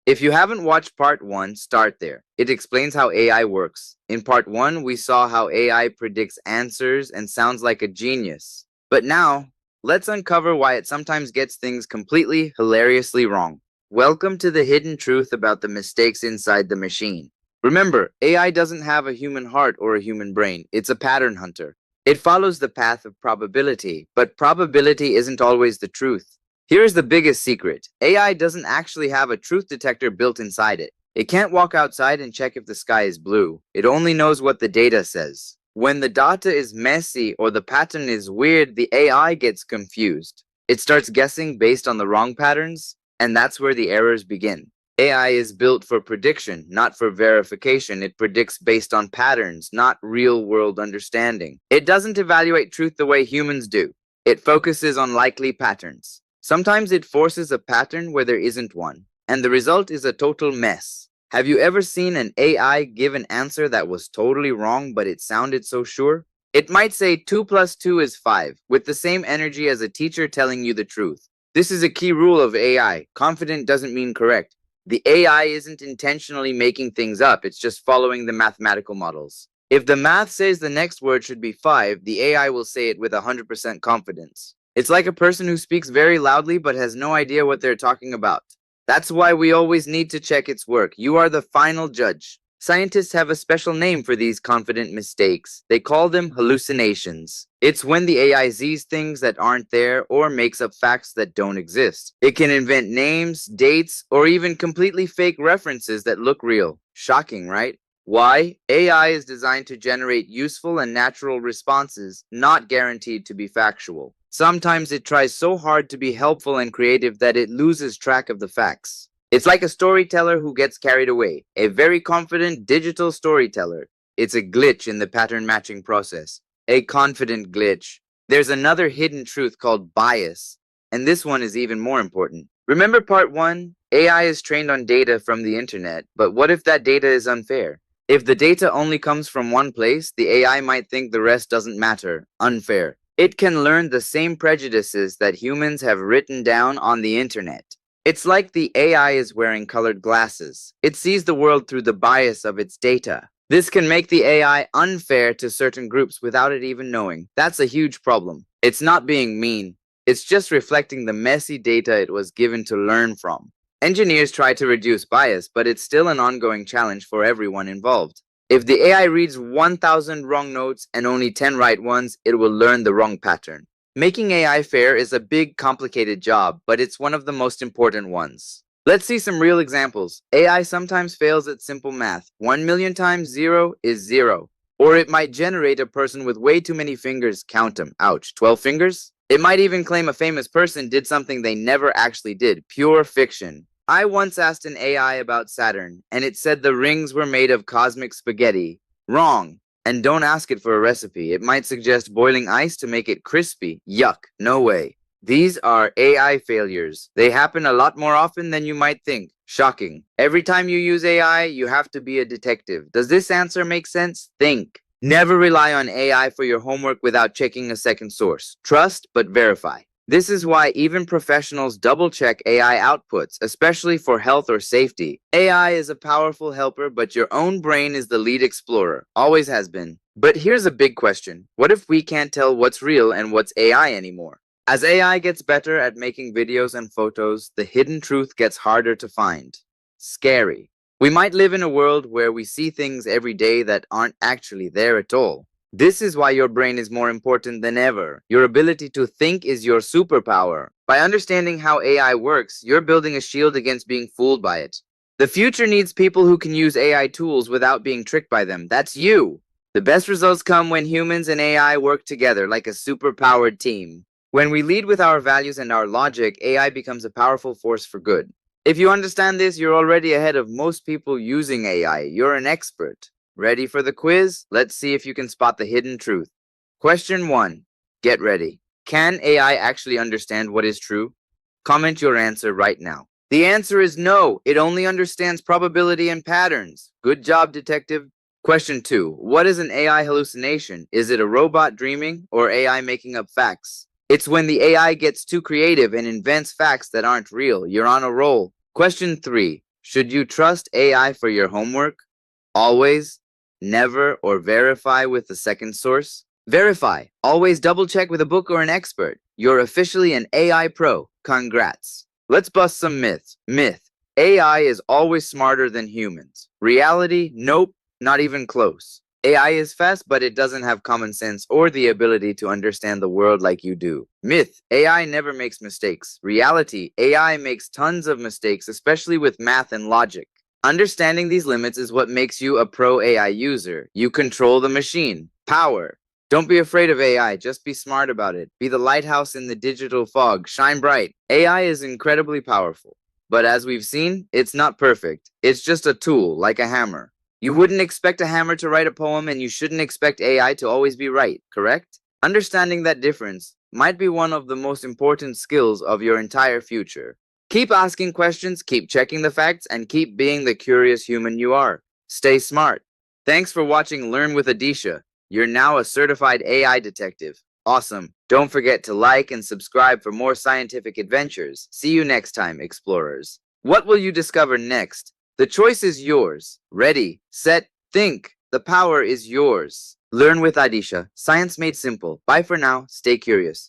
If you haven't watched part 1, start there. It explains how AI works. In part 1, we saw how AI predicts answers and sounds like a genius. But now, let's uncover why it sometimes gets things completely, hilariously wrong. Welcome to the hidden truth about the mistakes inside the machine. Remember, AI doesn't have a human heart or a human brain. It's a pattern hunter. It follows the path of probability, but probability isn't always the truth. Here's the biggest secret. AI doesn't actually have a truth detector built inside it. It can't walk outside and check if the sky is blue. It only knows what the data says. When the data is messy or the pattern is weird, the AI gets confused. It starts guessing based on the wrong patterns, and that's where the errors begin. AI is built for prediction, not for verification. It predicts based on patterns, not real-world understanding. It doesn't evaluate truth the way humans do. It focuses on likely patterns. Sometimes it forces a pattern where there isn't one, and the result is a total mess. Have you ever seen an AI give an answer that was totally wrong, but it sounded so sure? It might say 2 plus 2 is 5, with the same energy as a teacher telling you the truth. This is a key rule of AI. Confident doesn't mean correct. The AI isn't intentionally making things up, it's just following the mathematical models. If the math says the next word should be 5, the AI will say it with 100% confidence. It's like a person who speaks very loudly but has no idea what they're talking about. That's why we always need to check its work. You are the final judge. Scientists have a special name for these confident mistakes. They call them hallucinations. It's when the AI sees things that aren't there or makes up facts that don't exist. It can invent names, dates, or even completely fake references that look real. Shocking, right? Why? AI is designed to generate useful and natural responses, not guaranteed to be factual. Sometimes it tries so hard to be helpful and creative that it loses track of the facts. It's like a storyteller who gets carried away, a very confident digital storyteller. It's a glitch in the pattern matching process, a confident glitch. There's another hidden truth called bias, and this one is even more important. Remember part 1? AI is trained on data from the internet, but what if that data is unfair? If the data only comes from one place, the AI might think the rest doesn't matter. Unfair. It can learn the same prejudices that humans have written down on the internet. It's like the AI is wearing colored glasses. It sees the world through the bias of its data. This can make the AI unfair to certain groups without it even knowing. That's a huge problem. It's not being mean. It's just reflecting the messy data it was given to learn from. Engineers try to reduce bias, but it's still an ongoing challenge for everyone involved. If the AI reads 1,000 wrong notes and only 10 right ones, it will learn the wrong pattern. Making AI fair is a big, complicated job, but it's one of the most important ones. Let's see some real examples. AI sometimes fails at simple math. 1 million times 0 is 0. Or it might generate a person with way too many fingers. Count them. Ouch. 12 fingers? It might even claim a famous person did something they never actually did. Pure fiction. I once asked an AI about Saturn, and it said the rings were made of cosmic spaghetti. Wrong. And don't ask it for a recipe. It might suggest boiling ice to make it crispy. Yuck. No way. These are AI failures. They happen a lot more often than you might think. Shocking. Every time you use AI, you have to be a detective. Does this answer make sense? Think. Never rely on AI for your homework without checking a second source. Trust, but verify. This is why even professionals double-check AI outputs, especially for health or safety. AI is a powerful helper, but your own brain is the lead explorer. Always has been. But here's a big question. What if we can't tell what's real and what's AI anymore? As AI gets better at making videos and photos, the hidden truth gets harder to find. Scary. We might live in a world where we see things every day that aren't actually there at all. This is why your brain is more important than ever. Your ability to think is your superpower. By understanding how AI works, you're building a shield against being fooled by it. The future needs people who can use AI tools without being tricked by them. That's you. The best results come when humans and AI work together like a superpowered team. When we lead with our values and our logic, AI becomes a powerful force for good. If you understand this, you're already ahead of most people using AI. You're an expert. Ready for the quiz? Let's see if you can spot the hidden truth. Question 1. Get ready. Can AI actually understand what is true? Comment your answer right now. The answer is no. It only understands probability and patterns. Good job, detective. Question 2. What is an AI hallucination? Is it a robot dreaming or AI making up facts? It's when the AI gets too creative and invents facts that aren't real. You're on a roll. Question 3. Should you trust AI for your homework? Always, never, or verify with a second source? Verify. Always double check with a book or an expert. You're officially an AI pro. Congrats. Let's bust some myths. Myth. AI is always smarter than humans. Reality? Nope, not even close. AI is fast, but it doesn't have common sense or the ability to understand the world like you do. Myth. AI never makes mistakes. Reality. AI makes tons of mistakes, especially with math and logic. Understanding these limits is what makes you a pro AI user. You control the machine. Power. Don't be afraid of AI, just be smart about it. Be the lighthouse in the digital fog. Shine bright. AI is incredibly powerful. But as we've seen, it's not perfect. It's just a tool, like a hammer. You wouldn't expect a hammer to write a poem, and you shouldn't expect AI to always be right, correct? Understanding that difference might be one of the most important skills of your entire future. Keep asking questions, keep checking the facts, and keep being the curious human you are. Stay smart. Thanks for watching Learn with Adeesha. You're now a certified AI detective. Awesome. Don't forget to like and subscribe for more scientific adventures. See you next time, explorers. What will you discover next? The choice is yours. Ready, set, think. The power is yours. Learn with Adeesha. Science made simple. Bye for now. Stay curious.